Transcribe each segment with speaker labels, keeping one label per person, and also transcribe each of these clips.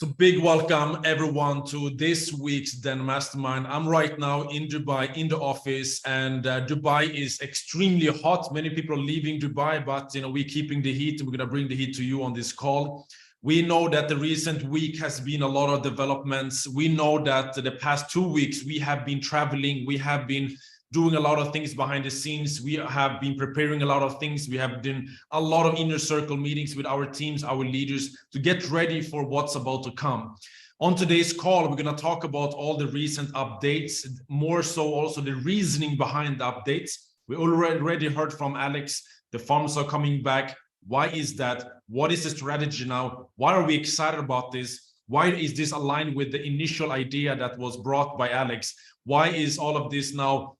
Speaker 1: So big welcome everyone to this week's then Mastermind. I'm right now in Dubai in the office, and Dubai is extremely hot. Many people are leaving Dubai, but we're keeping the heat, and we're going to bring the heat to you on this call. We know that the recent week has been a lot of developments. We know that the past 2 weeks we have been traveling, we have been doing a lot of things behind the scenes. We have been preparing a lot of things. We have done a lot of inner circle meetings with our teams, our leaders, to get ready for what's about to come. On today's call, we're going to talk about all the recent updates, more so also the reasoning behind the updates. We already heard from Alex, the farms are coming back. Why is that? What is the strategy now? Why are we excited about this? Why is this aligned with the initial idea that was brought by Alex? Why is all of this now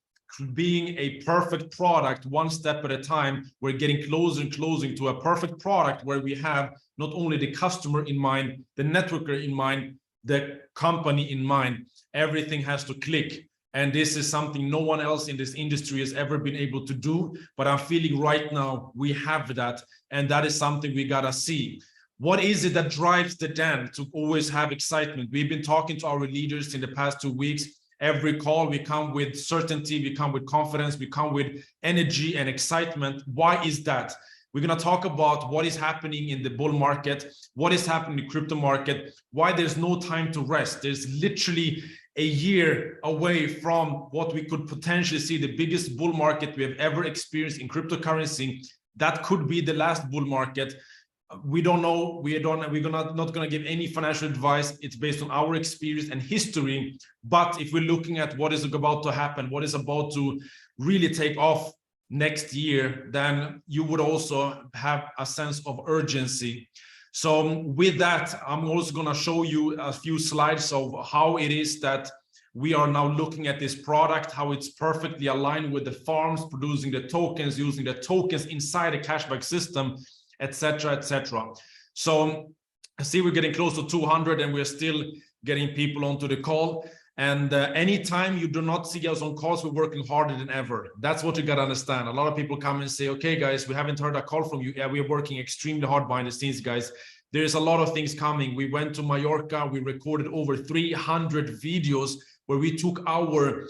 Speaker 1: being a perfect product one step at a time? We're getting closer and closer to a perfect product where we have not only the customer in mind, the networker in mind, the company in mind. Everything has to click. And this is something no one else in this industry has ever been able to do. But I'm feeling right now we have that. And that is something we gotta see. What is it that drives the Dan to always have excitement? We've been talking to our leaders in the past 2 weeks. Every call, we come with certainty, we come with confidence, we come with energy and excitement. Why is that? We're going to talk about what is happening in the bull market, what is happening in the crypto market, why there's no time to rest. There's literally a year away from what we could potentially see the biggest bull market we have ever experienced in cryptocurrency. That could be the last bull market. We don't know. We're not going to give any financial advice. It's based on our experience and history. But if we're looking at what is about to happen, what is about to really take off next year, then you would also have a sense of urgency. So with that, I'm also going to show you a few slides of how it is that we are now looking at this product, how it's perfectly aligned with the farms producing the tokens, using the tokens inside a cashback system, etc., etc. So I see we're getting close to 200 and we're still getting people onto the call. And anytime you do not see us on calls, we're working harder than ever. That's what you got to understand. A lot of people come and say, okay, guys, we haven't heard a call from you. Yeah, we're working extremely hard behind the scenes, guys. There's a lot of things coming. We went to Mallorca. We recorded over 300 videos where we took our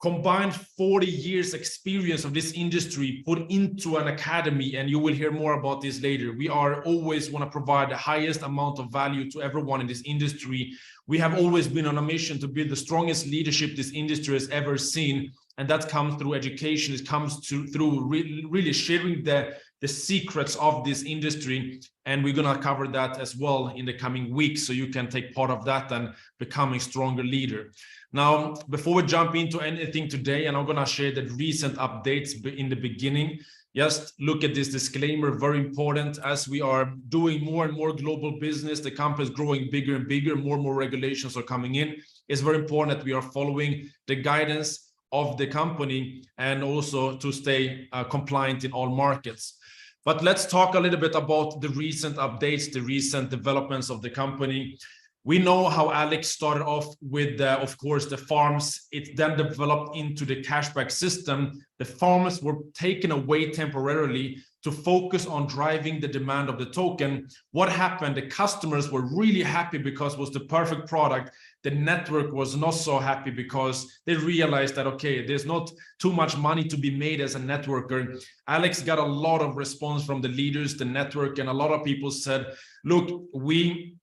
Speaker 1: combined 40 years experience of this industry, put into an academy, and you will hear more about this later. We are always want to provide the highest amount of value to everyone in this industry. We have always been on a mission to build the strongest leadership this industry has ever seen, and that comes through education. It comes through really sharing the secrets of this industry, and we're going to cover that as well in the coming weeks, so you can take part of that and become a stronger leader. Now, before we jump into anything today, and I'm going to share the recent updates in the beginning, just look at this disclaimer, very important. As we are doing more and more global business, the company is growing bigger and bigger, more and more regulations are coming in. It's very important that we are following the guidance of the company and also to stay compliant in all markets. But let's talk a little bit about the recent updates, the recent developments of the company. We know how Alex started off with, of course, the farms. It then developed into the cashback system. The farms were taken away temporarily to focus on driving the demand of the token. What happened? The customers were really happy because it was the perfect product. The network was not so happy because they realized that, okay, there's not too much money to be made as a networker. Alex got a lot of response from the leaders, the network, and a lot of people said, look, we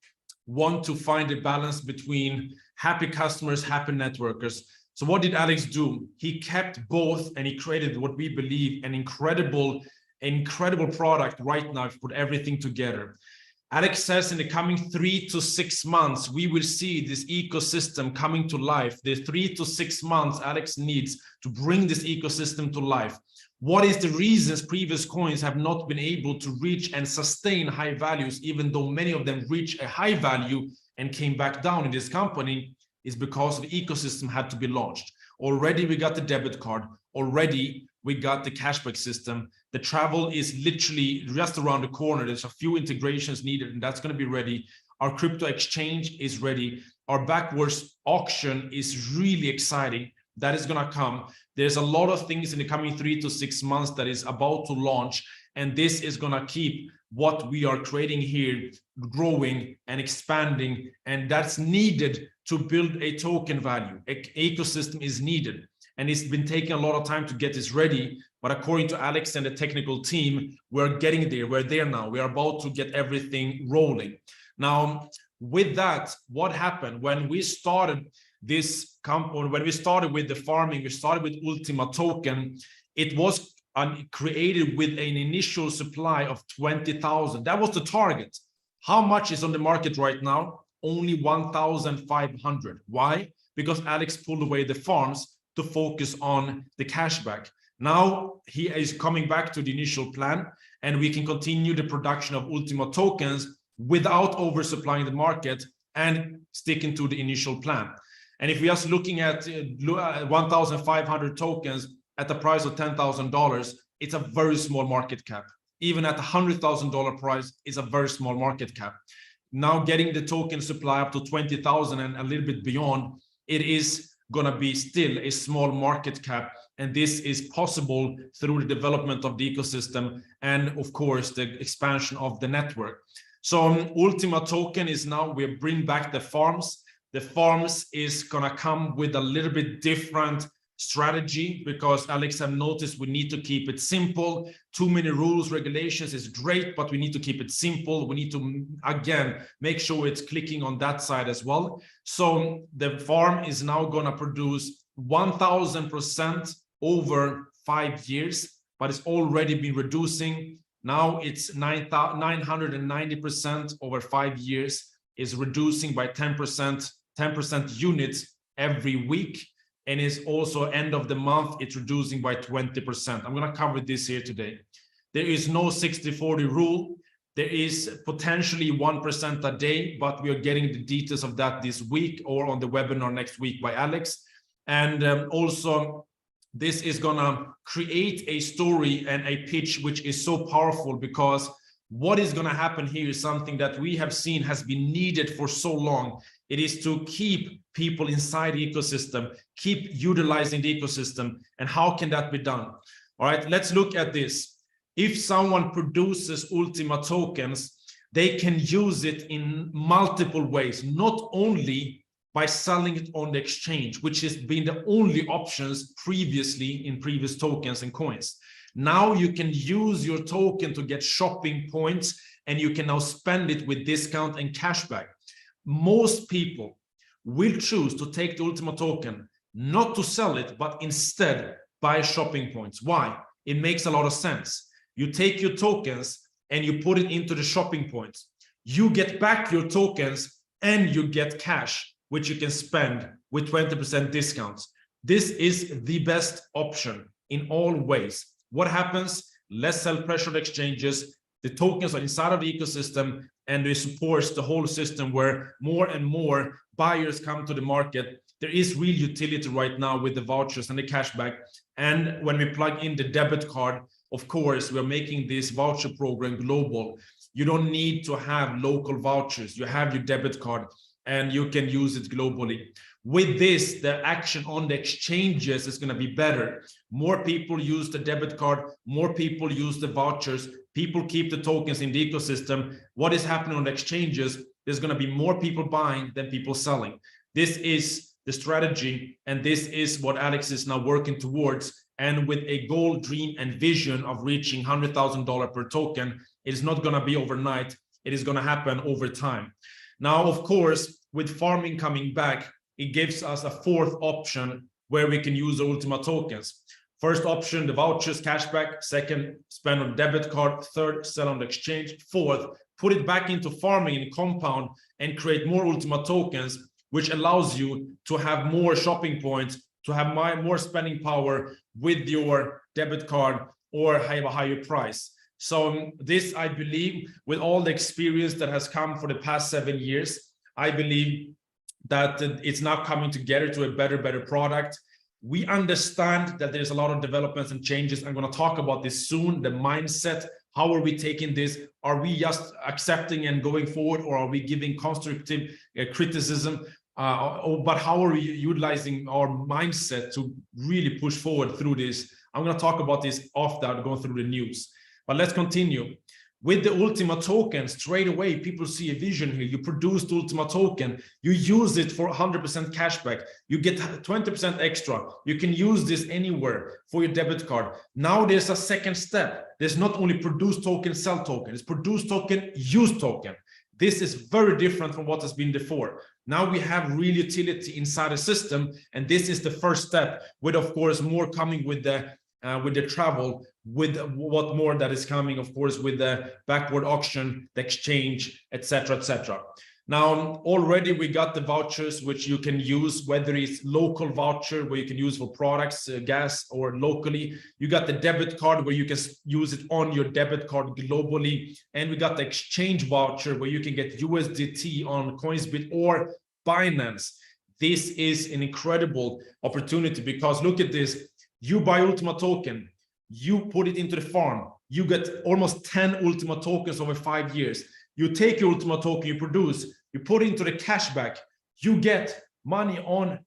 Speaker 1: want to find a balance between happy customers, happy networkers. So what did Alex do? He kept both, and he created what we believe an incredible product right now if you put everything together. Alex says in the coming 3 to 6 months, we will see this ecosystem coming to life. The 3 to 6 months Alex needs to bring this ecosystem to life. What is the reasons previous coins have not been able to reach and sustain high values, even though many of them reached a high value and came back down in this company, is because the ecosystem had to be launched. Already we got the debit card. Already we got the cashback system. The travel is literally just around the corner. There's a few integrations needed, and that's going to be ready. Our crypto exchange is ready. Our backwards auction is really exciting. That is going to come. There's a lot of things in the coming 3 to 6 months that is about to launch, and this is going to keep what we are creating here, growing and expanding, and that's needed to build a token value. Ecosystem is needed, and it's been taking a lot of time to get this ready, but according to Alex and the technical team, we're getting there. We're there now. We are about to get everything rolling. Now, with that, what happened when we started this company, when we started with the farming, we started with ULTMA token. It was created with an initial supply of 20,000. That was the target. How much is on the market right now? Only 1,500. Why? Because Alex pulled away the farms to focus on the cashback. Now he is coming back to the initial plan, and we can continue the production of ULTMA tokens without oversupplying the market and sticking to the initial plan. And if we are looking at 1,500 tokens at the price of $10,000, it's a very small market cap. Even at the $100,000 price, it's a very small market cap. Now getting the token supply up to 20,000 and a little bit beyond, it is going to be still a small market cap. And this is possible through the development of the ecosystem and, of course, the expansion of the network. So ULTMA token is now, we bring back the farms. The farms is going to come with a little bit different strategy, because Alex have noticed we need to keep it simple. Too many rules, regulations is great, but we need to keep it simple. We need to, again, make sure it's clicking on that side as well. So the farm is now going to produce 1,000% over 5 years, but it's already been reducing. Now it's 990% over 5 years, is reducing by 10% units every week. And is also end of the month, it's reducing by 20%. I'm going to cover this here today. There is no 60-40 rule. There is potentially 1% a day, but we are getting the details of that this week or on the webinar next week by Alex. And also, this is going to create a story and a pitch which is so powerful, because what is going to happen here is something that we have seen has been needed for so long. It is to keep people inside the ecosystem, keep utilizing the ecosystem. And how can that be done? All right, let's look at this. If someone produces ULTMA tokens, they can use it in multiple ways, not only by selling it on the exchange, which has been the only options previously in previous tokens and coins. Now you can use your token to get shopping points, and you can now spend it with discount and cashback. Most people will choose to take the ULTMA token, not to sell it, but instead buy shopping points. Why? It makes a lot of sense. You take your tokens and you put it into the shopping points. You get back your tokens and you get cash, which you can spend with 20% discounts. This is the best option in all ways. What happens? Less sell-pressured exchanges. The tokens are inside of the ecosystem, and it supports the whole system where more and more buyers come to the market. There is real utility right now with the vouchers and the cashback. And when we plug in the debit card, of course, we're making this voucher program global. You don't need to have local vouchers. You have your debit card and you can use it globally. With this, the action on the exchanges is going to be better. More people use the debit card, more people use the vouchers, people keep the tokens in the ecosystem. What is happening on the exchanges? There's going to be more people buying than people selling. This is the strategy, and this is what Alex is now working towards. And with a goal, dream, and vision of reaching $100,000 per token, it is not going to be overnight. It is going to happen over time. Now, of course, with farming coming back, it gives us a fourth option where we can use the ULTMA tokens. First option, the vouchers, cashback. Second, spend on debit card. Third, sell on the exchange. Fourth, put it back into farming and compound and create more ULTMA tokens, which allows you to have more shopping points, to have more spending power with your debit card, or have a higher price. So this, I believe, with all the experience that has come for the past 7 years, I believe that it's now coming together to a better product. We understand that there's a lot of developments and changes. I'm going to talk about this soon, the mindset. How are we taking this? Are we just accepting and going forward, or are we giving constructive criticism? But how are we utilizing our mindset to really push forward through this? I'm going to talk about this after going through the news. But let's continue. With the ULTMA token, straight away, people see a vision here. You produce the ULTMA token, you use it for 100% cashback. You get 20% extra. You can use this anywhere for your debit card. Now there's a second step. There's not only produce token, sell token. It's produce token, use token. This is very different from what has been before. Now we have real utility inside the system. And this is the first step, with, of course, more coming with the travel, with what more that is coming, of course, with the backward auction, the exchange, etc., etc. Now, already we got the vouchers which you can use, whether it's local voucher where you can use for products, gas, or locally. You got the debit card where you can use it on your debit card globally. And we got the exchange voucher where you can get USDT on Coinsbit or Binance. This is an incredible opportunity, because look at this. You buy ULTMA token, you put it into the farm, you get almost 10 ULTMA tokens over 5 years. You take your ULTMA token you produce, you put it into the cashback, you get money on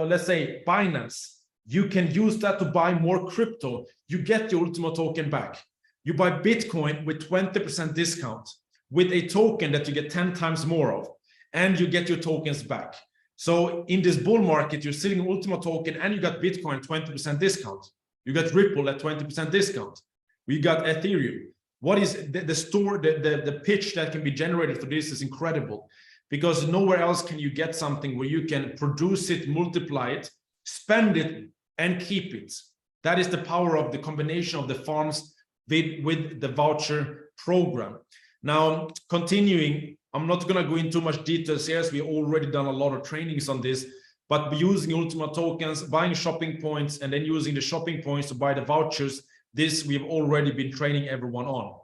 Speaker 1: let's say Binance. You can use that to buy more crypto. You get your ULTMA token back. You buy Bitcoin with 20% discount with a token that you get 10 times more of, and you get your tokens back. So in this bull market, you're sitting an ULTMA token and you got Bitcoin 20% discount. You got Ripple at 20% discount. We got Ethereum. What is the pitch that can be generated for this is incredible, because nowhere else can you get something where you can produce it, multiply it, spend it, and keep it. That is the power of the combination of the farms with the voucher program. Now, continuing, I'm not going to go into much details here, as we've already done a lot of trainings on this, but using ULTMA tokens, buying shopping points, and then using the shopping points to buy the vouchers, this we've already been training everyone on.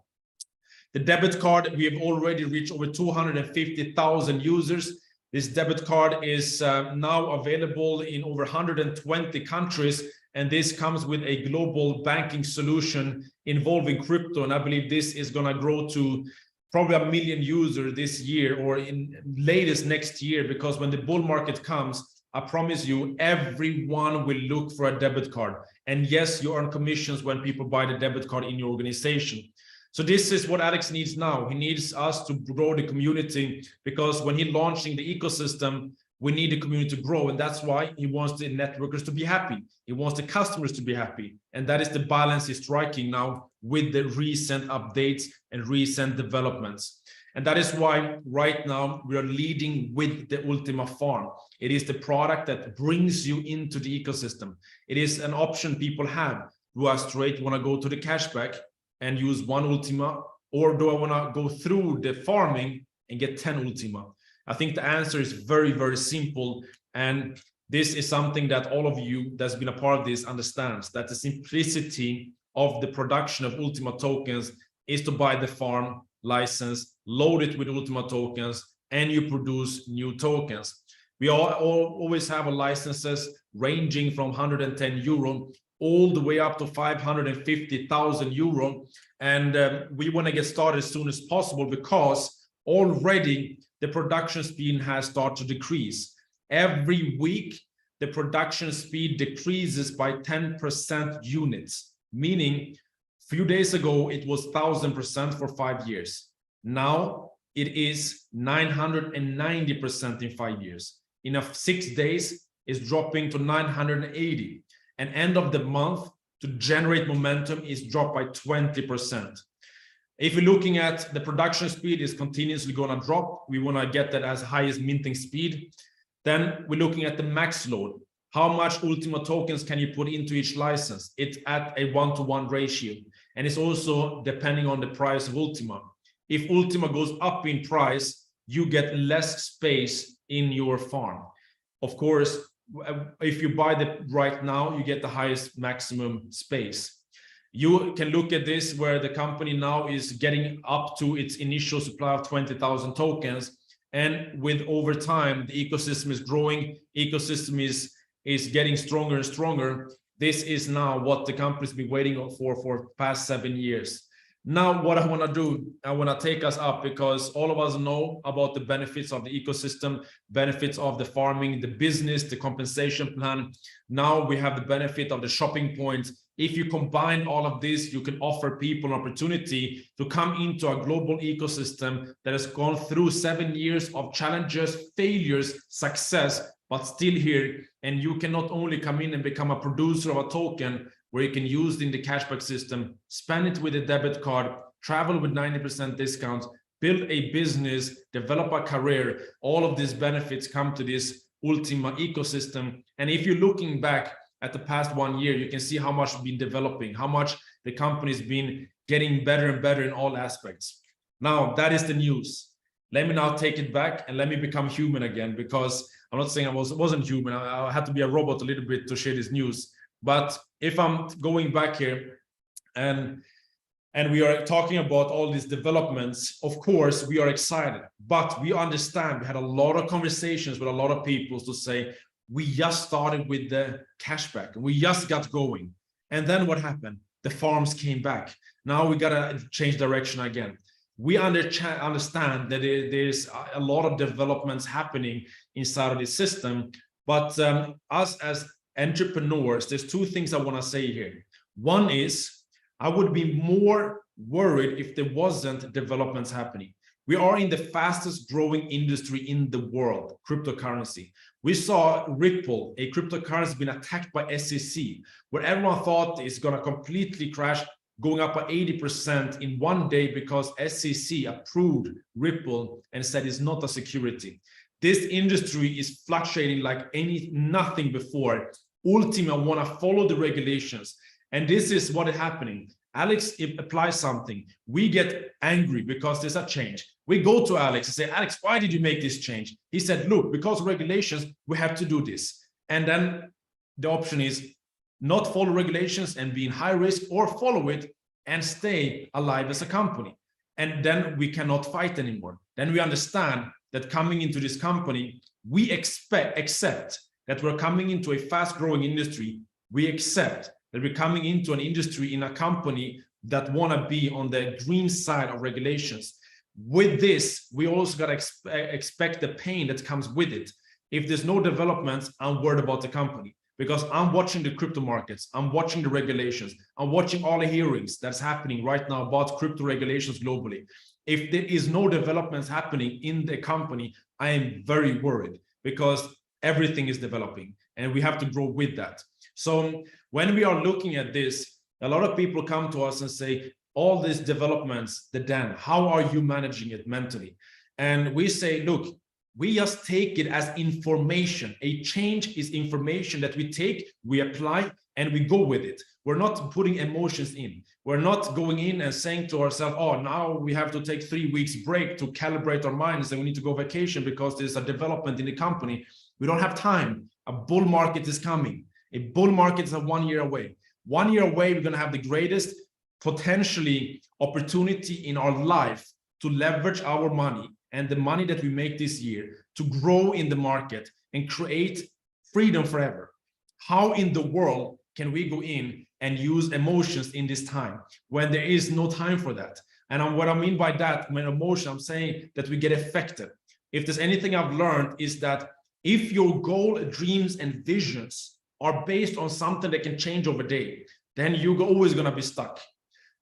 Speaker 1: The debit card, we have already reached over 250,000 users. This debit card is now available in over 120 countries, and this comes with a global banking solution involving crypto, and I believe this is going to grow to probably 1 million users this year, or in latest next year, because when the bull market comes, I promise you, everyone will look for a debit card. And yes, you earn commissions when people buy the debit card in your organization. So this is what Alex needs now. He needs us to grow the community, because when he's launching the ecosystem, we need the community to grow. And that's why he wants the networkers to be happy. He wants the customers to be happy. And that is the balance he's striking now with the recent updates and recent developments. And that is why right now we are leading with the ULTMA farm. It is the product that brings you into the ecosystem. It is an option people have. Do I straight want to go to the cashback and use one ULTMA, or do I want to go through the farming and get 10 ULTMA? I think the answer is very, very simple. And this is something that all of you that's been a part of this understands, that the simplicity of the production of ULTMA tokens is to buy the farm license, load it with ULTMA tokens, and you produce new tokens. We always have licenses ranging from 110 euro all the way up to 550,000 euro. And we want to get started as soon as possible, because already the production speed has started to decrease. Every week, the production speed decreases by 10% units, meaning a few days ago, it was 1,000% for 5 years. Now it is 990% in 5 years. In 6 days, it's dropping to 980. And end of the month, to generate momentum, is dropped by 20%. If you're looking at the production speed is continuously going to drop, we want to get that as high as minting speed. Then we're looking at the max load. How much ULTMA tokens can you put into each license? It's at a 1-to-1 ratio. And it's also depending on the price of ULTMA. If ULTMA goes up in price, you get less space in your farm. Of course, if you buy the right now, you get the highest maximum space. You can look at this where the company now is getting up to its initial supply of 20,000 tokens. And with over time, the ecosystem is growing, ecosystem is getting stronger and stronger. This is now what the company's been waiting for the past 7 years. Now, what I want to do, I want to take us up because all of us know about the benefits of the ecosystem, benefits of the farming, the business, the compensation plan. Now we have the benefit of the shopping points. If you combine all of this, you can offer people an opportunity to come into a global ecosystem that has gone through 7 years of challenges, failures, success, but still here. And you can not only come in and become a producer of a token where you can use it in the cashback system, spend it with a debit card, travel with 90% discounts, build a business, develop a career. All of these benefits come to this ULTMA ecosystem. And if you're looking back at the past 1 year, you can see how much has been developing, how much the company's been getting better and better in all aspects. Now, that is the news. Let me now take it back and let me become human again, because I'm not saying I wasn't human. I had to be a robot a little bit to share this news. But if I'm going back here and we are talking about all these developments, of course, we are excited, but we understand we had a lot of conversations with a lot of people to say, we just started with the cashback and we just got going. And then what happened? The farms came back. Now we got to change direction again. We understand that there's a lot of developments happening inside of the system, but us as entrepreneurs, there's two things I want to say here. One is, I would be more worried if there wasn't developments happening. We are in the fastest growing industry in the world, cryptocurrency. We saw Ripple, a cryptocurrency, been attacked by SEC, where everyone thought it's going to completely crash, going up by 80% in one day because SEC approved Ripple and said it's not a security. This industry is fluctuating like nothing before. ULTMA want to follow the regulations. And this is what is happening. Alex applies something. We get angry because there's a change. We go to Alex and say, Alex, why did you make this change? He said, look, because of regulations, we have to do this. And then the option is not follow regulations and be in high risk, or follow it and stay alive as a company. And then we cannot fight anymore. Then we understand that coming into this company, we accept that we're coming into a fast-growing industry. We accept that we're coming into an industry in a company that want to be on the green side of regulations. With this, we also got to expect the pain that comes with it. If there's no developments, I'm worried about the company, because I'm watching the crypto markets, I'm watching the regulations, I'm watching all the hearings that's happening right now about crypto regulations globally. If there is no developments happening in the company, I am very worried, because everything is developing and we have to grow with that. So when we are looking at this, a lot of people come to us and say, all these developments, Dan, how are you managing it mentally? And we say, look, we just take it as information. A change is information that we take, we apply, and we go with it. We're not putting emotions in. We're not going in and saying to ourselves, oh, now we have to take 3 weeks break to calibrate our minds and we need to go vacation because there's a development in the company. We don't have time. A bull market is coming. A bull market is 1 year away. 1 year away, we're going to have the greatest potentially opportunity in our life to leverage our money and the money that we make this year to grow in the market and create freedom forever. How in the world can we go in and use emotions in this time when there is no time for that? And what I mean by that, when emotion, I'm saying that we get affected. If there's anything I've learned is that if your goal, dreams, and visions are based on something that can change over day, then you're always going to be stuck.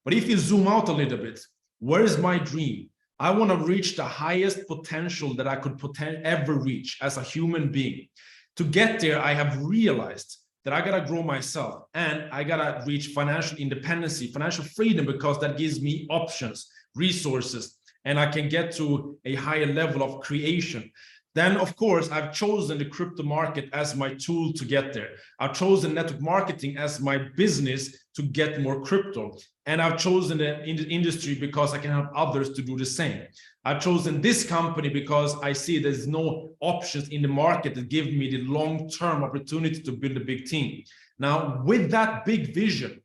Speaker 1: But if you zoom out a little bit, where is my dream? I want to reach the highest potential that I could ever reach as a human being. To get there, I have realized that I got to grow myself and I got to reach financial independence, financial freedom, because that gives me options, resources, and I can get to a higher level of creation. Then, of course, I've chosen the crypto market as my tool to get there. I've chosen network marketing as my business to get more crypto. And I've chosen the industry because I can help others to do the same. I've chosen this company because I see there's no options in the market that give me the long-term opportunity to build a big team. Now, with that big vision,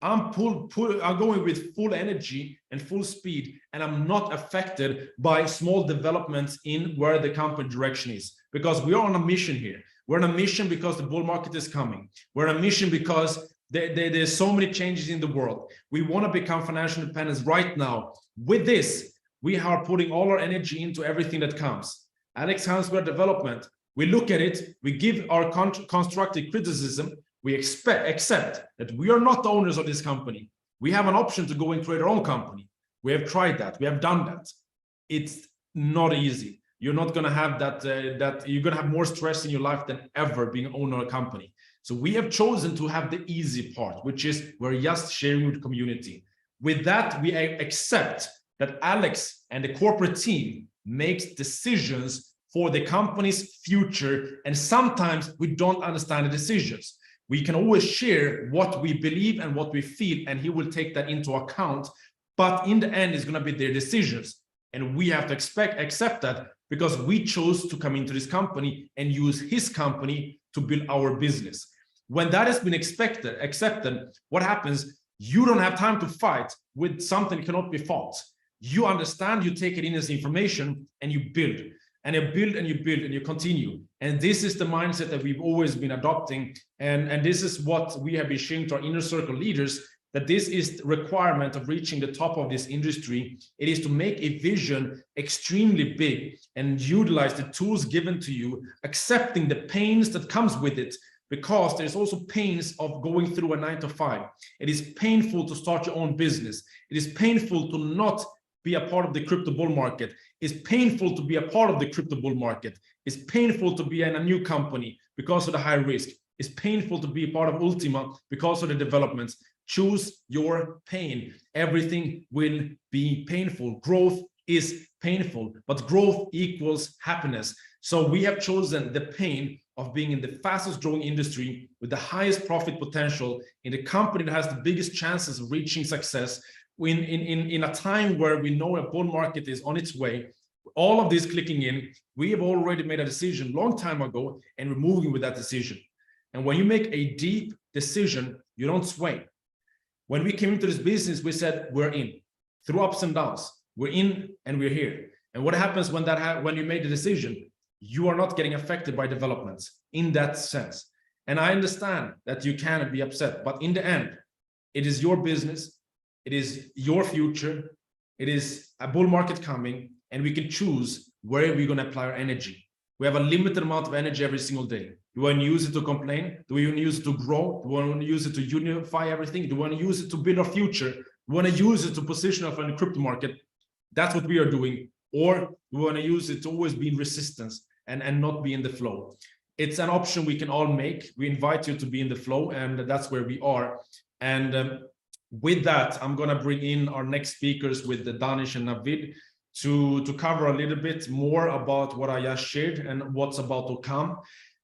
Speaker 1: I'm going with full energy and full speed, and I'm not affected by small developments in where the company direction is, because we are on a mission here. We're on a mission because the bull market is coming. We're on a mission because There's so many changes in the world. We want to become financial independent right now. With this, we are putting all our energy into everything that comes. Alex Hansberg development, we look at it, we give our constructive criticism, we accept that we are not the owners of this company. We have an option to go and create our own company. We have tried that, we have done that. It's not easy. You're not going to have that, you're going to have more stress in your life than ever being owner of a company. So we have chosen to have the easy part, which is we're just sharing with the community. With that, we accept that Alex and the corporate team makes decisions for the company's future. And sometimes we don't understand the decisions. We can always share what we believe and what we feel, and he will take that into account. But in the end, it's going to be their decisions. And we have to accept that because we chose to come into this company and use his company to build our business. When that has been accepted, what happens? You don't have time to fight with something that cannot be fought. You understand, you take it in as information, and you build. And you build and you build and you continue. And this is the mindset that we've always been adopting. And this is what we have been sharing to our inner circle leaders, that this is the requirement of reaching the top of this industry. It is to make a vision extremely big and utilize the tools given to you, accepting the pains that comes with it, because there's also pains of going through a 9-to-5. It is painful to start your own business. It is painful to not be a part of the crypto bull market. It's painful to be a part of the crypto bull market. It's painful to be in a new company because of the high risk. It's painful to be a part of ULTMA because of the developments. Choose your pain. Everything will be painful. Growth is painful, but growth equals happiness. So we have chosen the pain of being in the fastest growing industry with the highest profit potential, in the company that has the biggest chances of reaching success, in a time where we know a bull market is on its way. All of this clicking in, we have already made a decision long time ago, and we're moving with that decision. And when you make a deep decision, you don't sway. When we came into this business, we said we're in. Through ups and downs, we're in and we're here. And what happens when when you made the decision? You are not getting affected by developments in that sense. And I understand that you can be upset, but in the end, it is your business. It is your future. It is a bull market coming, and we can choose where we're going to apply our energy. We have a limited amount of energy every single day. Do we want to use it to complain? Do we want to use it to grow? Do we want to use it to unify everything? Do we want to use it to build our future? Do we want to use it to position ourselves in the crypto market? That's what we are doing. Or we want to use it to always be in resistance and not be in the flow. It's an option we can all make. We invite you to be in the flow, and that's where we are. And with that, I'm going to bring in our next speakers with the Danish and Navid to cover a little bit more about what I just shared and what's about to come.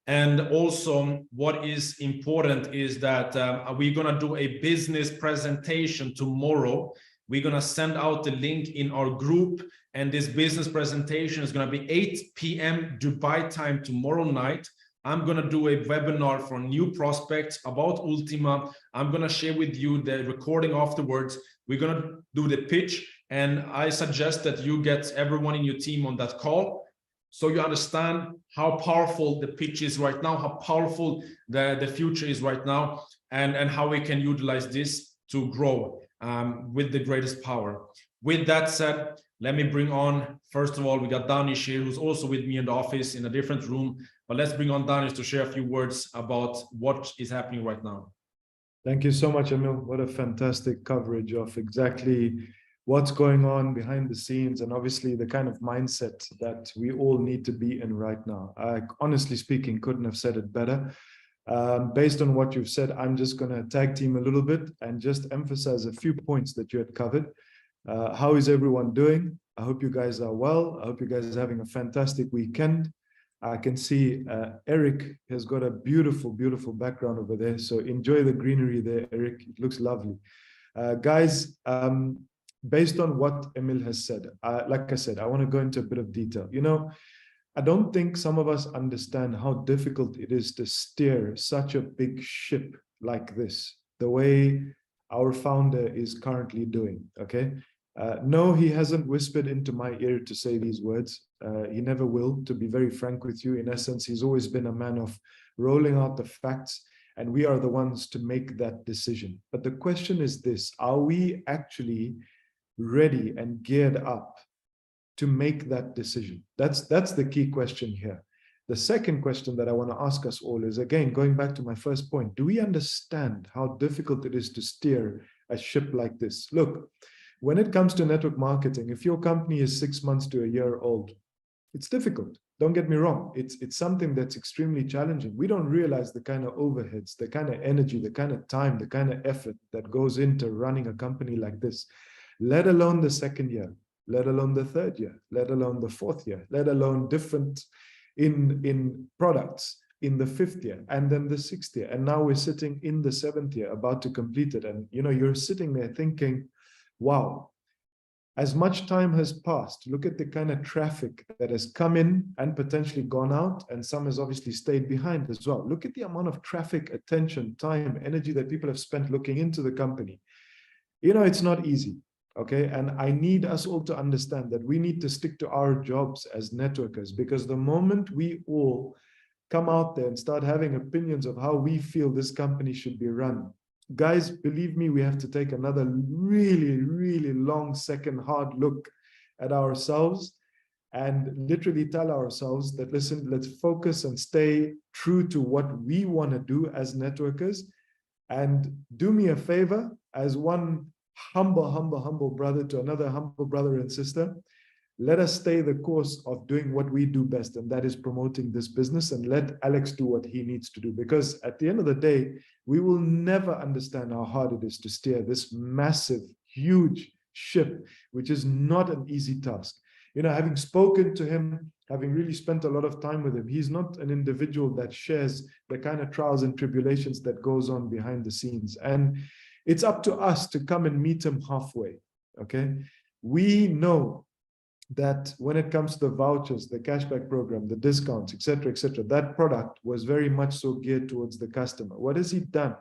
Speaker 1: And also what is important is that we're going to do a business presentation tomorrow. We're going to send out the link in our group, and this business presentation is going to be 8 p.m. Dubai time tomorrow night. I'm going to do a webinar for new prospects about ULTMA. I'm going to share with you the recording afterwards. We're going to do the pitch, and I suggest that you get everyone in your team on that call, so you understand how powerful the pitch is right now, how powerful the future is right now, and how we can utilize this to grow with the greatest power. With that said, let me bring on, first of all, we got Danish here, who's also with me in the office in a different room. But let's bring on Danish to share a few words about what is happening right now.
Speaker 2: Thank you so much, Emil. What a fantastic coverage of exactly what's going on behind the scenes, and obviously the kind of mindset that we all need to be in right now. I, honestly speaking, couldn't have said it better. Based on what you've said, I'm just going to tag team a little bit and just emphasize a few points that you had covered. How is everyone doing? I hope you guys are well. I hope you guys are having a fantastic weekend. I can see Eric has got a beautiful, beautiful background over there. So enjoy the greenery there, Eric. It looks lovely. Guys, based on what Emil has said, like I said, I want to go into a bit of detail. You know, I don't think some of us understand how difficult it is to steer such a big ship like this, the way our founder is currently doing, okay? No, he hasn't whispered into my ear to say these words. He never will, to be very frank with you. In essence, he's always been a man of rolling out the facts And we are the ones to make that decision. But the question is this: are we actually ready and geared up to make that decision? That's the key question here. The second question that I want to ask us all is, again, going back to my first point, do we understand how difficult it is to steer a ship like this? Look, when it comes to network marketing, if your company is 6 months to a year old, it's difficult. Don't get me wrong. It's something that's extremely challenging. We don't realize the kind of overheads, the kind of energy, the kind of time, the kind of effort that goes into running a company like this, let alone the second year, let alone the third year, let alone the fourth year, let alone different in products in the fifth year, and then the sixth year. And now we're sitting in the seventh year, about to complete it. And you're sitting there thinking, wow, as much time has passed, look at the kind of traffic that has come in and potentially gone out, and some has obviously stayed behind as well. Look at the amount of traffic, attention, time, energy that people have spent looking into the company. It's not easy, okay? And I need us all to understand that we need to stick to our jobs as networkers, because the moment we all come out there and start having opinions of how we feel this company should be run, guys, believe me, we have to take another really, really long second hard look at ourselves and literally tell ourselves that, listen, let's focus and stay true to what we want to do as networkers. And do me a favor, as one humble brother to another humble brother and sister, let us stay the course of doing what we do best, and that is promoting this business, and let Alex do what he needs to do. Because at the end of the day, we will never understand how hard it is to steer this massive, huge ship, which is not an easy task. Having spoken to him, having really spent a lot of time with him, he's not an individual that shares the kind of trials and tribulations that goes on behind the scenes. And it's up to us to come and meet him halfway, okay? We know that when it comes to the vouchers, the cashback program, the discounts, etc., that product was very much so geared towards the customer. What has he done?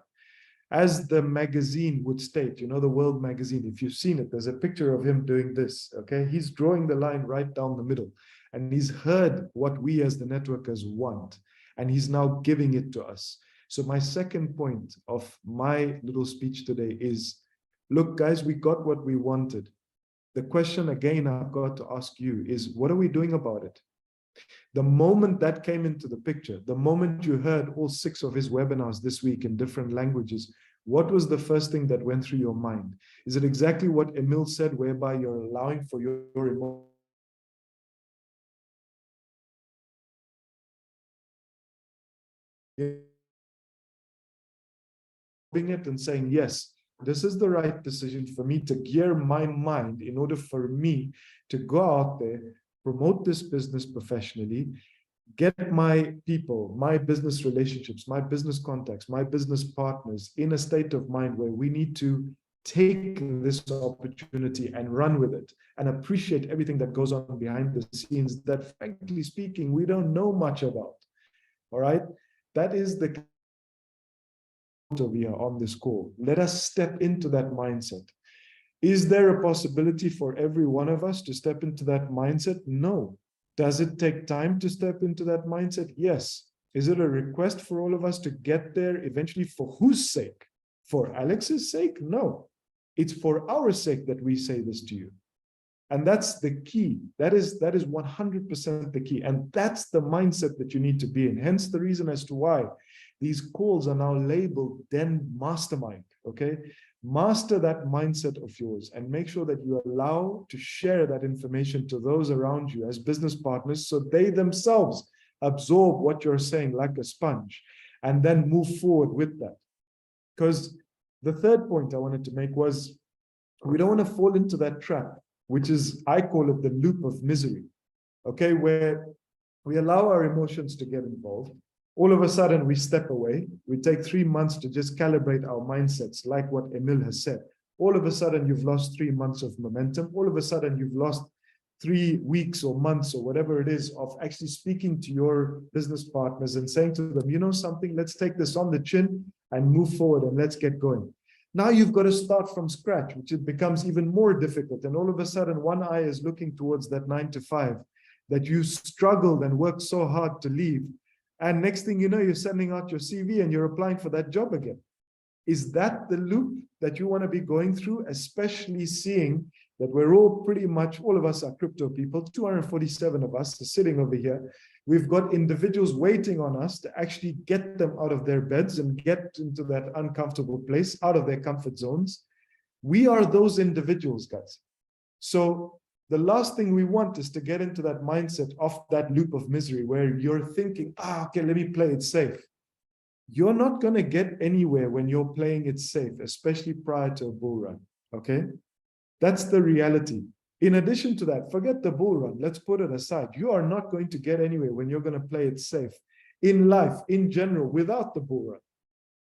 Speaker 2: As the magazine would state, the World magazine, if you've seen it, there's a picture of him doing this, okay? He's drawing the line right down the middle, and he's heard what we as the networkers want, and he's now giving it to us. So my second point of my little speech today is, look, guys, we got what we wanted. The question again I've got to ask you is, what are we doing about it? The moment that came into the picture, the moment you heard all 6 of his webinars this week in different languages, what was the first thing that went through your mind? Is it exactly what Emil said, whereby you're allowing for your emotion? It and saying, yes, this is the right decision for me to gear my mind in order for me to go out there, promote this business professionally, get my people, my business relationships, my business contacts, my business partners in a state of mind where we need to take this opportunity and run with it and appreciate everything that goes on behind the scenes that, frankly speaking, we don't know much about. All right? That is the we are on this call. Let us step into that mindset. Is there a possibility for every one of us to step into that mindset? No. Does it take time to step into that mindset? Yes. Is it a request for all of us to get there eventually? For whose sake? For Alex's sake? No. It's for our sake that we say this to you. And that's the key. That is 100% the key. And that's the mindset that you need to be in. Hence the reason as to why these calls are now labeled then Mastermind, okay? Master that mindset of yours and make sure that you allow to share that information to those around you as business partners, so they themselves absorb what you're saying like a sponge and then move forward with that. Because the third point I wanted to make was, we don't want to fall into that trap, which is, I call it the loop of misery, okay? Where we allow our emotions to get involved. All of a sudden, we step away. We take 3 months to just calibrate our mindsets, like what Emil has said. All of a sudden, you've lost 3 months of momentum. All of a sudden, you've lost 3 weeks or months or whatever it is of actually speaking to your business partners and saying to them, you know something, let's take this on the chin and move forward and let's get going. Now you've got to start from scratch, which it becomes even more difficult. And all of a sudden, one eye is looking towards that 9 to 5 that you struggled and worked so hard to leave. And next thing you know, you're sending out your CV and you're applying for that job again. Is that the loop that you want to be going through, especially seeing that we're all pretty much, all of us are crypto people, 247 of us are sitting over here. We've got individuals waiting on us to actually get them out of their beds and get into that uncomfortable place, out of their comfort zones. We are those individuals, guys. So the last thing we want is to get into that mindset of that loop of misery where you're thinking, okay, let me play it safe. You're not going to get anywhere when you're playing it safe, especially prior to a bull run, okay? That's the reality. In addition to that, forget the bull run. Let's put it aside. You are not going to get anywhere when you're going to play it safe in life, in general, without the bull run.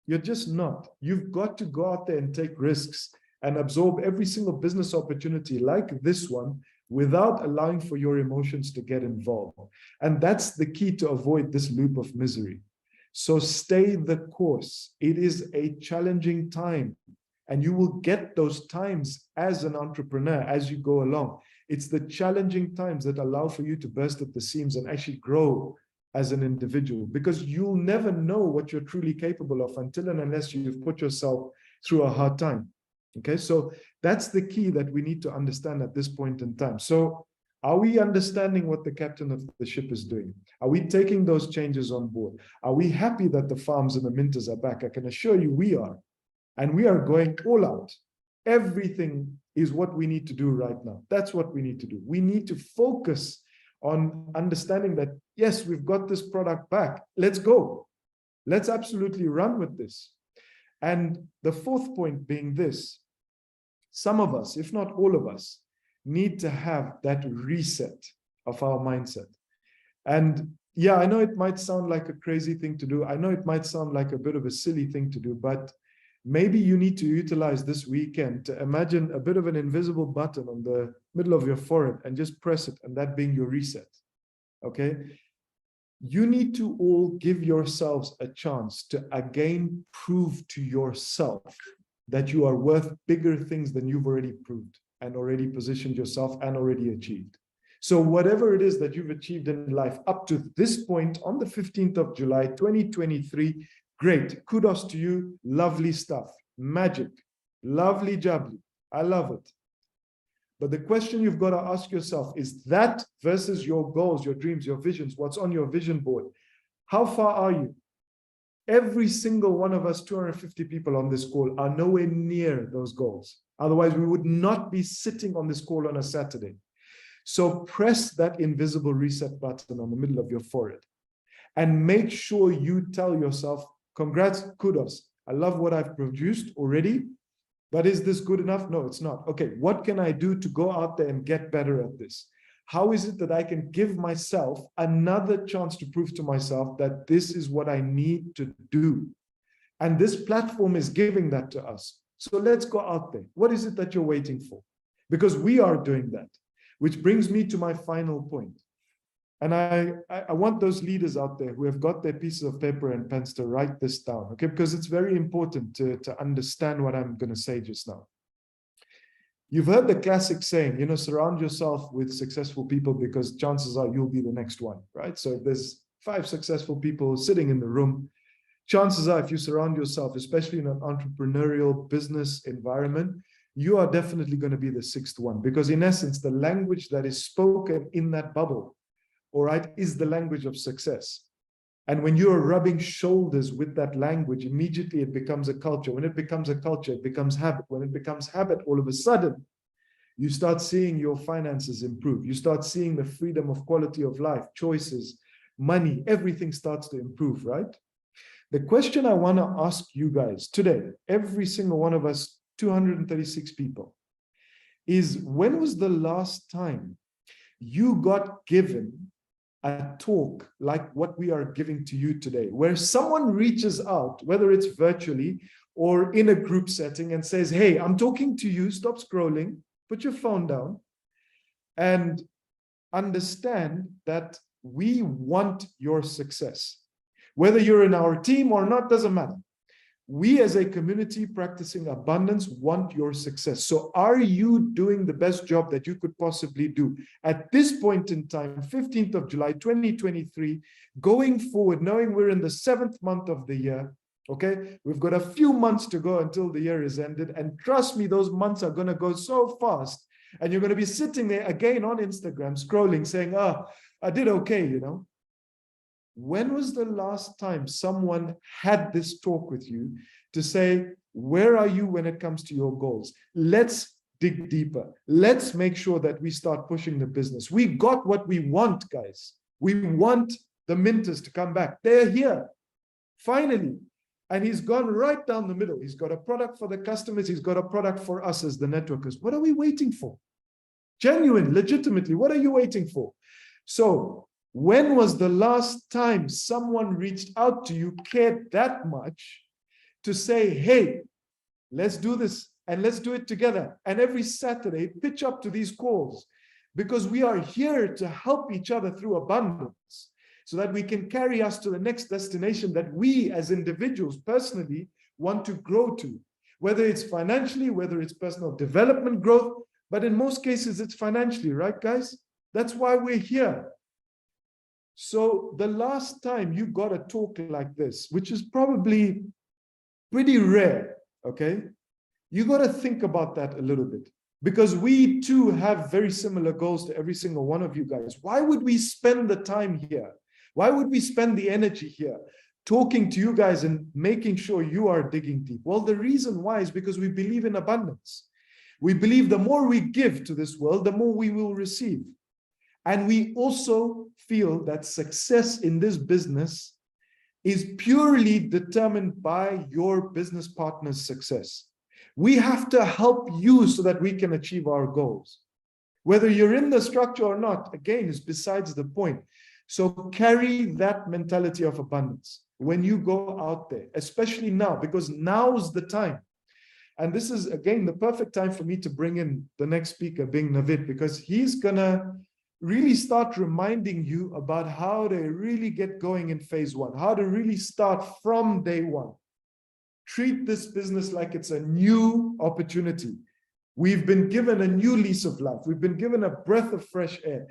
Speaker 2: You're just not. You've got to go out there and take risks and absorb every single business opportunity like this one without allowing for your emotions to get involved. And that's the key to avoid this loop of misery. So stay the course. It is a challenging time, and you will get those times as an entrepreneur as you go along. It's the challenging times that allow for you to burst at the seams and actually grow as an individual, because you'll never know what you're truly capable of until and unless you've put yourself through a hard time. Okay, so that's the key that we need to understand at this point in time. So are we understanding what the captain of the ship is doing? Are we taking those changes on board? Are we happy that the farms and the minters are back? I can assure you we are. And we are going all out. Everything is what we need to do right now. That's what we need to do. We need to focus on understanding that, yes, we've got this product back. Let's go. Let's absolutely run with this. And the fourth point being this, some of us, if not all of us, need to have that reset of our mindset. And yeah, I know it might sound like a crazy thing to do. I know it might sound like a bit of a silly thing to do, but maybe you need to utilize this weekend to imagine a bit of an invisible button on the middle of your forehead and just press it, and that being your reset. Okay? You need to all give yourselves a chance to again prove to yourself that you are worth bigger things than you've already proved and already positioned yourself and already achieved. So whatever it is that you've achieved in life up to this point on the 15th of July, 2023, great. Kudos to you. Lovely stuff. Magic. Lovely jubbly. I love it. But the question you've got to ask yourself is that versus your goals, your dreams, your visions, what's on your vision board. How far are you? Every single one of us, 250 people on this call, are nowhere near those goals. Otherwise, we would not be sitting on this call on a Saturday. So press that invisible reset button on the middle of your forehead and make sure you tell yourself, congrats, kudos. I love what I've produced already, but is this good enough? No, it's not. Okay, what can I do to go out there and get better at this? How is it that I can give myself another chance to prove to myself that this is what I need to do? And this platform is giving that to us. So let's go out there. What is it that you're waiting for? Because we are doing that, which brings me to my final point. And I want those leaders out there who have got their pieces of paper and pens to write this down, okay? Because it's very important to understand what I'm going to say just now. You've heard the classic saying, you know, surround yourself with successful people because chances are you'll be the next one, right? So if there's 5 successful people sitting in the room, chances are if you surround yourself, especially in an entrepreneurial business environment, you are definitely going to be the 6th one, because in essence, the language that is spoken in that bubble, all right, is the language of success. And when you are rubbing shoulders with that language, immediately it becomes a culture. When it becomes a culture, it becomes habit. When it becomes habit, all of a sudden, you start seeing your finances improve. You start seeing the freedom of quality of life, choices, money, everything starts to improve, right? The question I want to ask you guys today, every single one of us, 236 people, is when was the last time you got given a talk like what we are giving to you today, where someone reaches out, whether it's virtually or in a group setting, and says, hey, I'm talking to you, stop scrolling, put your phone down, and understand that we want your success. Whether you're in our team or not, doesn't matter. We as a community practicing abundance want your success. So are you doing the best job that you could possibly do at this point in time, 15th of July, 2023, going forward, knowing we're in the 7th month of the year, okay? We've got a few months to go until the year is ended. And trust me, those months are going to go so fast. And you're going to be sitting there again on Instagram, scrolling, saying, I did okay, you know. When was the last time someone had this talk with you to say, where are you when it comes to your goals? Let's dig deeper. Let's make sure that we start pushing the business. We got what we want, guys. We want the minters to come back. They're here, finally. And he's gone right down the middle. He's got a product for the customers. He's got a product for us as the networkers. What are we waiting for? Genuine, legitimately, what are you waiting for? So, when was the last time someone reached out to you, cared that much to say, hey, let's do this and let's do it together. And every Saturday, pitch up to these calls because we are here to help each other through abundance so that we can carry us to the next destination that we as individuals personally want to grow to, whether it's financially, whether it's personal development growth, but in most cases, it's financially, right, guys? That's why we're here. So the last time you got a talk like this, which is probably pretty rare, okay? You got to think about that a little bit because we too have very similar goals to every single one of you guys. Why would we spend the time here? Why would we spend the energy here talking to you guys and making sure you are digging deep? Well, the reason why is because we believe in abundance. We believe the more we give to this world, the more we will receive. And we also feel that success in this business is purely determined by your business partner's success. We have to help you so that we can achieve our goals. Whether you're in the structure or not, again, is besides the point. So carry that mentality of abundance when you go out there, especially now, because now's the time. And this is, again, the perfect time for me to bring in the next speaker, being Navid, because he's going to really start reminding you about how to really get going in phase one, how to really start from day one. Treat this business like it's a new opportunity. We've been given a new lease of life. We've been given a breath of fresh air.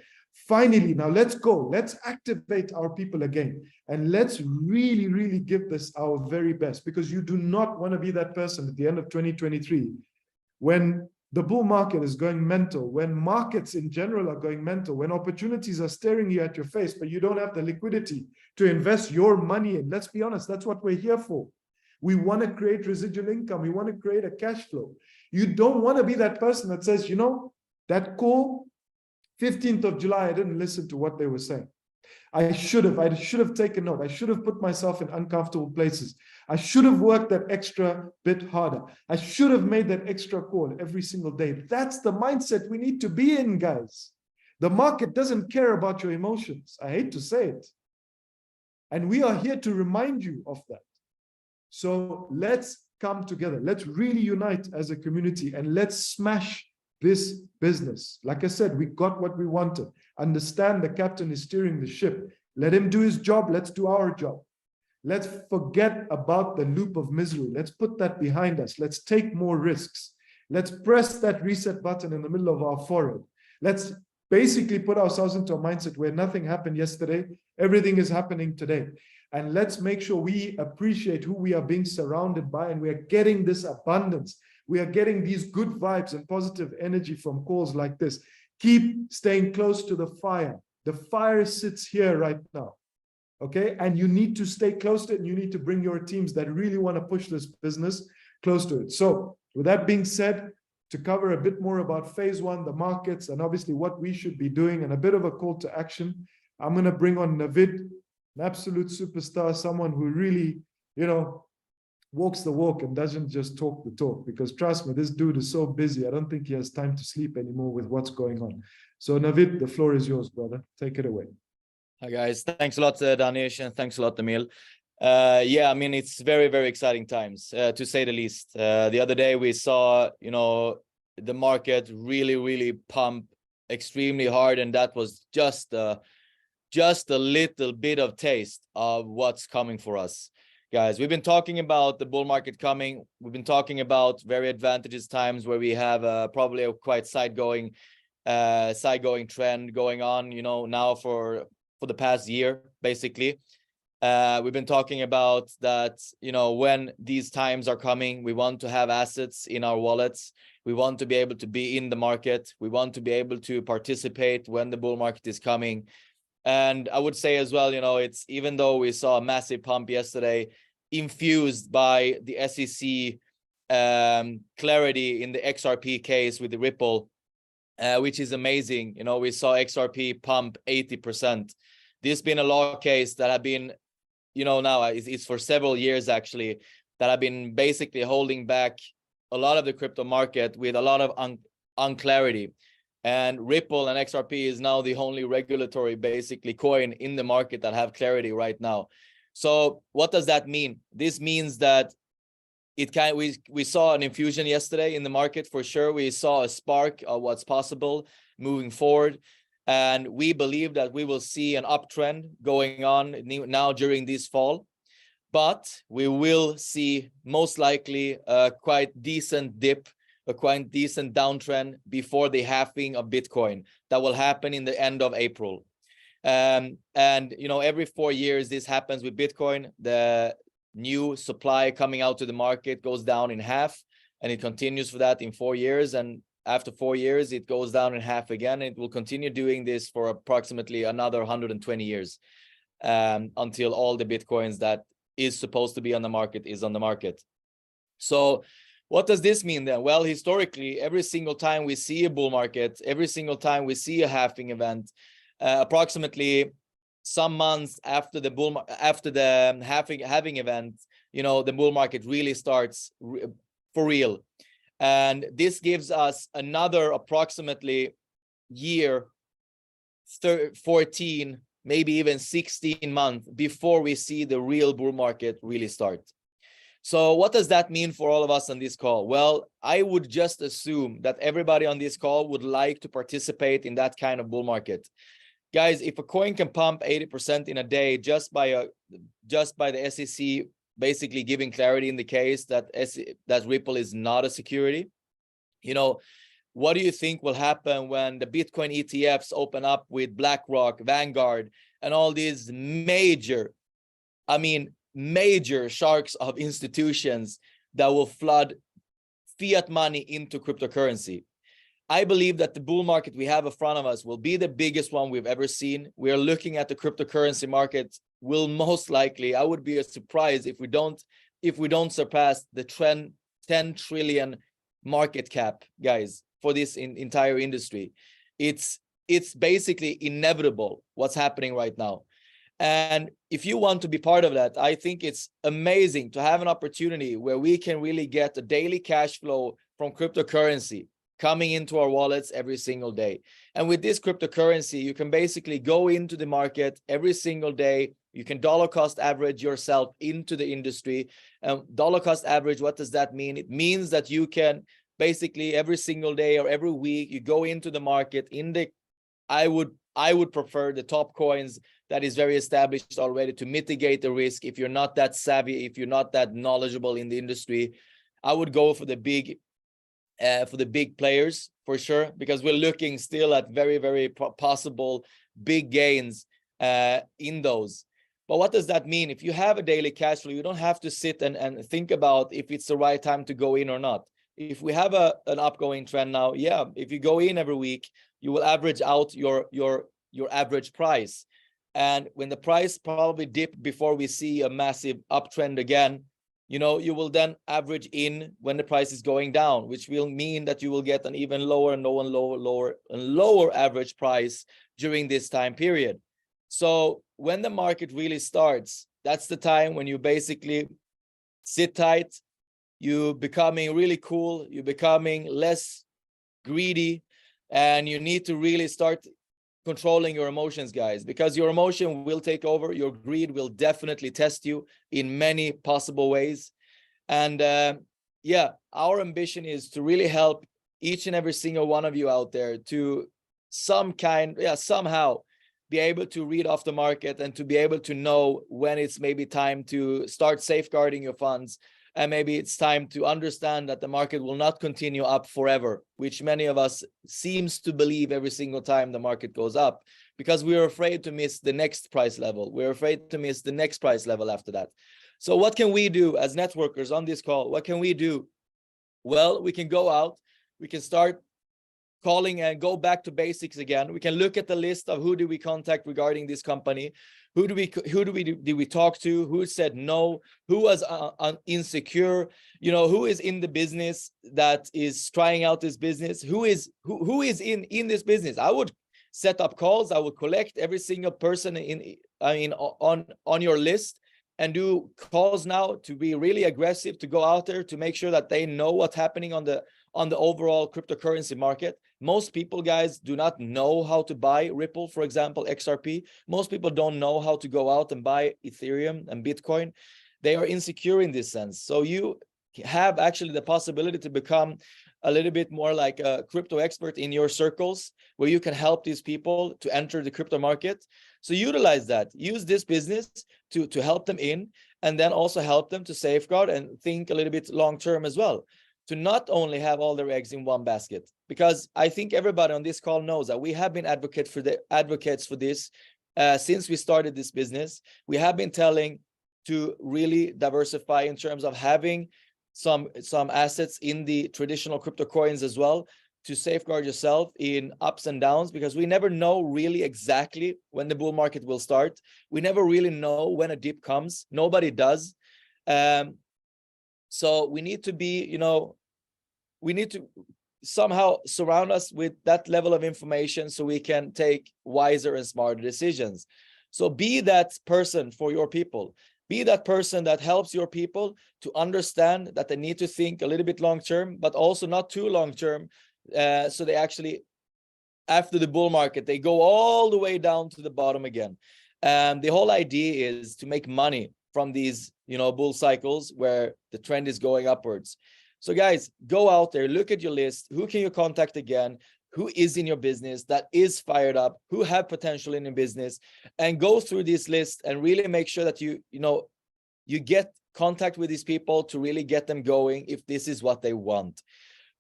Speaker 2: Finally, now let's go. Let's activate our people again. And let's really, really give this our very best, because you do not want to be that person at the end of 2023 when the bull market is going mental, when markets in general are going mental, when opportunities are staring you at your face, but you don't have the liquidity to invest your money in. Let's be honest, that's what we're here for. We want to create residual income. We want to create a cash flow. You don't want to be that person that says, you know, that call, 15th of July, I didn't listen to what they were saying. I should have taken note. I should have put myself in uncomfortable places. I should have worked that extra bit harder. I should have made that extra call every single day. That's the mindset we need to be in, guys. The market doesn't care about your emotions. I hate to say it. And we are here to remind you of that. So let's come together. Let's really unite as a community and let's smash this business. Like I said, we got what we wanted. Understand the captain is steering the ship. Let him do his job. Let's do our job. Let's forget about the loop of misery. Let's put that behind us. Let's take more risks. Let's press that reset button in the middle of our forehead. Let's basically put ourselves into a mindset where nothing happened yesterday. Everything is happening today. And let's make sure we appreciate who we are being surrounded by, and we are getting this abundance. We are getting these good vibes and positive energy from calls like this. Keep staying close to the fire. The fire sits here right now. Okay? And you need to stay close to it, and you need to bring your teams that really want to push this business close to it. So with that being said, to cover a bit more about phase one, the markets, and obviously what we should be doing, and a bit of a call to action, I'm going to bring on Navid, an absolute superstar, someone who really, you know, walks the walk and doesn't just talk the talk, because trust me, this dude is so busy. I don't think he has time to sleep anymore with what's going on. So Navid, the floor is yours, brother. Take it away.
Speaker 3: Hi guys, thanks a lot, Danish, and thanks a lot, Emil. Yeah, I mean, it's very, very exciting times, to say the least. The other day we saw, you know, the market really pump extremely hard, and that was just a little bit of taste of what's coming for us. guys. We've been talking about the bull market coming. We've been talking about very advantageous times where we have probably a quite side going trend going on, you know, now for the past year, basically. We've been talking about that, you know, when these times are coming, we want to have assets in our wallets. We want to be able to be in the market. We want to be able to participate when the bull market is coming. And I would say as well, you know, it's, even though we saw a massive pump yesterday, infused by the SEC clarity in the XRP case with the Ripple, which is amazing. You know, we saw XRP pump 80%. This has been a law case that have been, you know, now it's for several years actually, that have been basically holding back a lot of the crypto market with a lot of unclarity. And Ripple and XRP is now the only regulatory basically coin in the market that have clarity right now. So what does that mean? This means that we saw an infusion yesterday in the market for sure. We saw a spark of what's possible moving forward. And we believe that we will see an uptrend going on now during this fall. But we will see most likely a quite decent dip, a quite decent downtrend before the halving of Bitcoin that will happen in the end of April. And you know, every 4 years this happens with Bitcoin. The new supply coming out to the market goes down in half, and it continues for that in 4 years. And after 4 years, it goes down in half again. It will continue doing this for approximately another 120 years until all the Bitcoins that is supposed to be on the market is on the market. So what does this mean then? Well, historically, every single time we see a bull market, every single time we see a halving event, approximately some months after the halving event, you know, the bull market really starts for real. And this gives us another approximately year, 14, maybe even 16 months before we see the real bull market really start. So what does that mean for all of us on this call? Well, I would just assume that everybody on this call would like to participate in that kind of bull market. Guys, if a coin can pump 80% in a day just by the SEC basically giving clarity in the case that Ripple is not a security, you know, what do you think will happen when the Bitcoin ETFs open up with BlackRock, Vanguard, and all these major sharks of institutions that will flood fiat money into cryptocurrency? I believe that the bull market we have in front of us will be the biggest one we've ever seen. We are looking at the cryptocurrency market will most likely, I would be surprised if we don't surpass the 10 trillion market cap, guys, for this entire industry. It's basically inevitable what's happening right now. And if you want to be part of that, I think it's amazing to have an opportunity where we can really get a daily cash flow from cryptocurrency coming into our wallets every single day. And with this cryptocurrency, you can basically go into the market every single day. You can dollar cost average yourself into the industry. Dollar cost average, what does that mean? It means that you can basically every single day or every week, you go into the market in the, I would prefer the top coins that is very established already to mitigate the risk. If you're not that savvy, if you're not that knowledgeable in the industry, I would go for the big players for sure, because we're looking still at very, very possible big gains in those. But what does that mean? If you have a daily cash flow, you don't have to sit and think about if it's the right time to go in or not. If we have an upgoing trend now, yeah, if you go in every week, you will average out your average price. And when the price probably dip before we see a massive uptrend again, you know, you will then average in when the price is going down, which will mean that you will get an even lower average price during this time period. So when the market really starts, that's the time when you basically sit tight, you becoming really cool, you're becoming less greedy, and you need to really start controlling your emotions, guys, because your emotion will take over. Your greed will definitely test you in many possible ways. And yeah, our ambition is to really help each and every single one of you out there to somehow be able to read off the market and to be able to know when it's maybe time to start safeguarding your funds. And maybe it's time to understand that the market will not continue up forever, which many of us seems to believe every single time the market goes up, because we're afraid to miss the next price level. We're afraid to miss the next price level after that. So what can we do as networkers on this call? What can we do? Well, we can go out, we can start calling and go back to basics again. We can look at the list of who do we contact regarding this company, who do we talk to, who said no, who was insecure, you know, who is in the business that is trying out this business, who is in this business. I would set up calls. I would collect every single person on your list and do calls now to be really aggressive, to go out there to make sure that they know what's happening on the overall cryptocurrency market. Most people, guys, do not know how to buy Ripple, for example, XRP. Most people don't know how to go out and buy Ethereum and Bitcoin. They are insecure in this sense. So you have actually the possibility to become a little bit more like a crypto expert in your circles, where you can help these people to enter the crypto market. So utilize that, use this business to help them in, and then also help them to safeguard and think a little bit long-term as well, to not only have all their eggs in one basket. Because I think everybody on this call knows that we have been advocates for this since we started this business. We have been telling to really diversify in terms of having some assets in the traditional crypto coins as well, to safeguard yourself in ups and downs, because we never know really exactly when the bull market will start. We never really know when a dip comes. Nobody does. So we need to be, you know, we need to somehow surround us with that level of information so we can take wiser and smarter decisions. So be that person for your people. Be that person that helps your people to understand that they need to think a little bit long-term, but also not too long-term. So they actually, after the bull market, they go all the way down to the bottom again. And the whole idea is to make money from these, you know, bull cycles where the trend is going upwards. So guys, go out there, look at your list. Who can you contact again? Who is in your business that is fired up, who have potential in your business, and go through this list and really make sure that you get contact with these people to really get them going if this is what they want.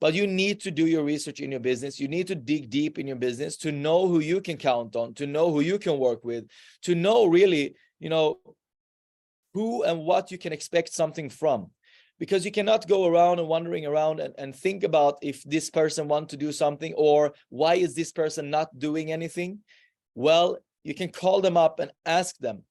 Speaker 3: But you need to do your research in your business. You need to dig deep in your business to know who you can count on, to know who you can work with, to know really, you know, who and what you can expect something from. Because you cannot go around and wandering around and think about if this person wants to do something, or why is this person not doing anything. Well, you can call them up and ask them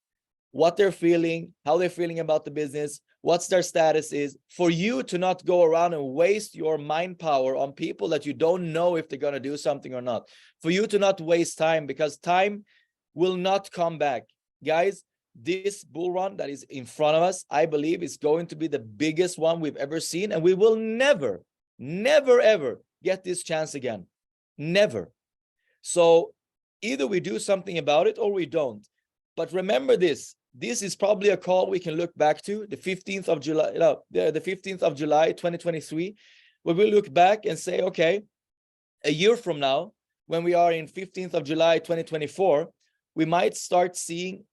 Speaker 3: what they're feeling, how they're feeling about the business, what's their status is, for you to not go around and waste your mind power on people that you don't know if they're going to do something or not. For you to not waste time, because time will not come back. Guys, this bull run that is in front of us, I believe, is going to be the biggest one we've ever seen, and we will never ever get this chance again. Never. So either we do something about it or we don't. But remember this is probably a call we can look back to, the 15th of July, the 15th of July 2023, where we look back and say, okay, a year from now, when we are in 15th of July 2024, we might start seeing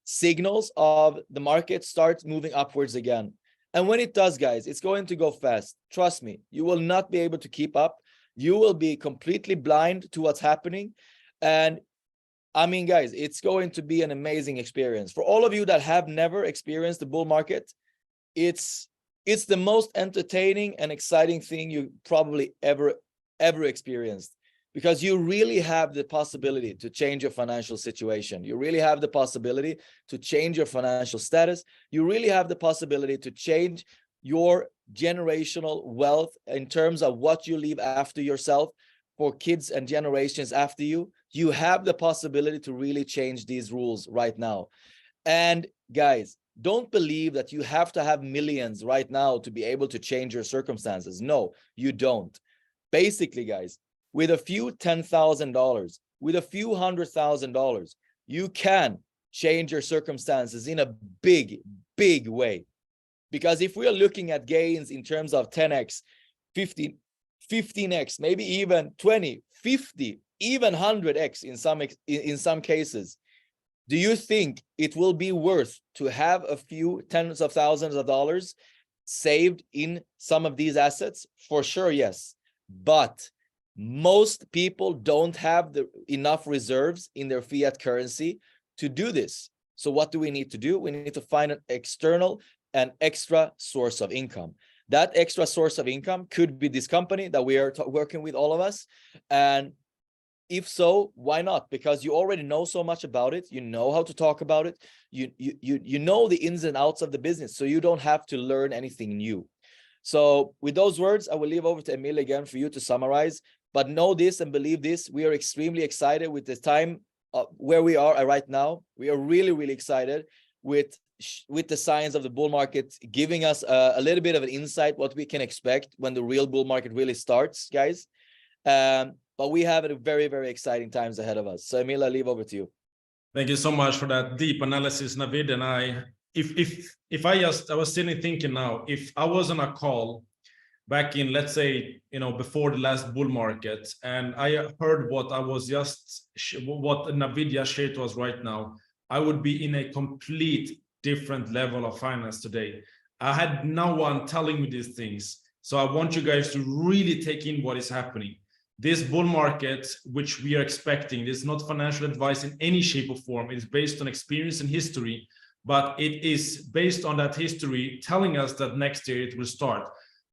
Speaker 3: signals of the market starts moving upwards again. And when it does, guys, it's going to go fast. Trust me, you will not be able to keep up. You will be completely blind to what's happening. And I mean, guys, it's going to be an amazing experience. For all of you that have never experienced the bull market, it's the most entertaining and exciting thing you probably ever experienced. Because you really have the possibility to change your financial situation. You really have the possibility to change your financial status. You really have the possibility to change your generational wealth in terms of what you leave after yourself for kids and generations after you. You have the possibility to really change these rules right now. And guys, don't believe that you have to have millions right now to be able to change your circumstances. No, you don't. Basically, guys, with a few $10,000, with a few $100,000, you can change your circumstances in a big way. Because if we are looking at gains in terms of 10x, 15x, maybe even 20, 50, even 100x in some cases. Do you think it will be worth to have a few tens of thousands of dollars saved in some of these assets? For sure, yes. But most people don't have enough reserves in their fiat currency to do this. So what do we need to do? We need to find an external and extra source of income. That extra source of income could be this company that we are working with, all of us. And if so, why not? Because you already know so much about it. You know how to talk about it. You know the ins and outs of the business, so you don't have to learn anything new. So with those words, I will leave over to Emil again for you to summarize. But know this and believe this: we are extremely excited with the time where we are right now. We are really, really excited with the signs of the bull market giving us a little bit of an insight what we can expect when the real bull market really starts, guys. But we have a very, very exciting times ahead of us. So Emil, I leave over to you.
Speaker 1: Thank you so much for that deep analysis, Navid. And I was sitting thinking now, if I was on a call back in, let's say, before the last bull market, and I heard what Navid just shared to us right now, I would be in a complete different level of finance today. I had no one telling me these things. So I want you guys to really take in what is happening. This bull market, which we are expecting, is not financial advice in any shape or form. It is based on experience and history, but it is based on that history telling us that next year it will start.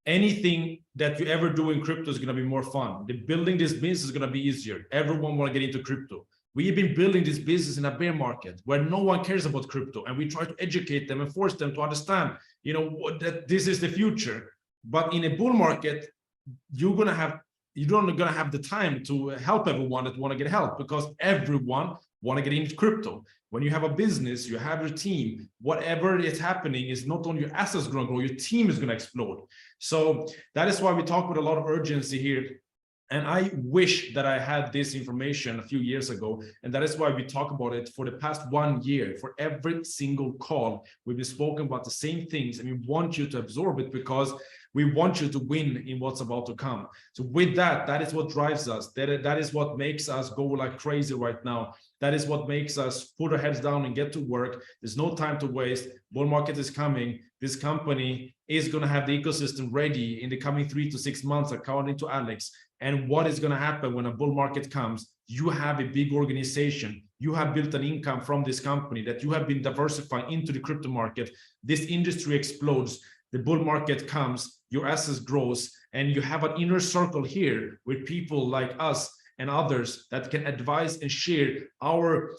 Speaker 1: Anything that you ever do in crypto is going to be more fun. Building this business is going to be easier. Everyone want to get into crypto. We've been building this business in a bear market where no one cares about crypto, and we try to educate them and force them to understand, that this is the future. But in a bull market, you're not gonna have the time to help everyone that want to get help, because everyone want to get into crypto. When you have a business, you have your team, whatever is happening is not only your assets going to grow, your team is going to explode. So that is why we talk with a lot of urgency here. And I wish that I had this information a few years ago. And that is why we talk about it for the past 1 year. For every single call, we've been spoken about the same things, and we want you to absorb it because we want you to win in what's about to come. So with that is what drives us. That is what makes us go like crazy right now. That is what makes us put our heads down and get to work. There's no time to waste. Bull market is coming. This company is going to have the ecosystem ready in the coming 3 to 6 months, according to Alex. And what is going to happen when a bull market comes? You have a big organization. You have built an income from this company that you have been diversifying into the crypto market. This industry explodes. The bull market comes, your assets grows, and you have an inner circle here with people like us and others that can advise and share our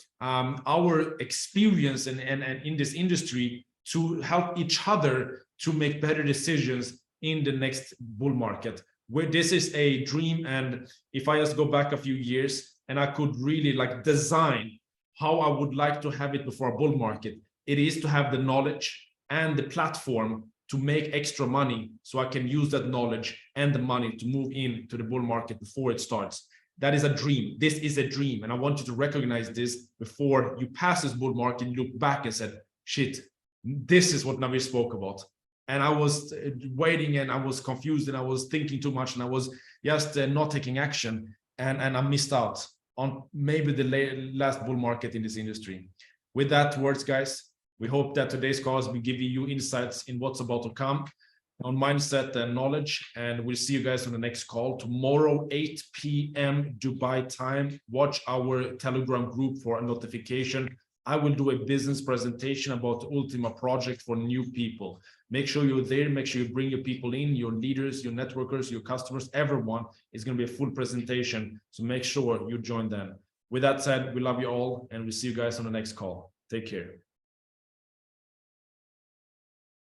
Speaker 1: experience and in this industry to help each other to make better decisions in the next bull market. Where this is a dream, and if I just go back a few years and I could really design how I would like to have it before a bull market, it is to have the knowledge and the platform to make extra money, so I can use that knowledge and the money to move into the bull market before it starts. That is a dream. This is a dream, and I want you to recognize this before you pass this bull market and look back and said, shit, this is what Navid spoke about. And I was waiting, and I was confused, and I was thinking too much, and I was just not taking action, and I missed out on maybe the last bull market in this industry. With that words, guys, we hope that today's call will give you insights in what's about to come on mindset and knowledge. And we'll see you guys on the next call tomorrow, 8 p.m. Dubai time. Watch our Telegram group for a notification. I will do a business presentation about the ULTMA project for new people. Make sure you're there. Make sure you bring your people in, your leaders, your networkers, your customers, everyone. It's going to be a full presentation. So make sure you join them. With that said, we love you all, and we'll see you guys on the next call. Take care.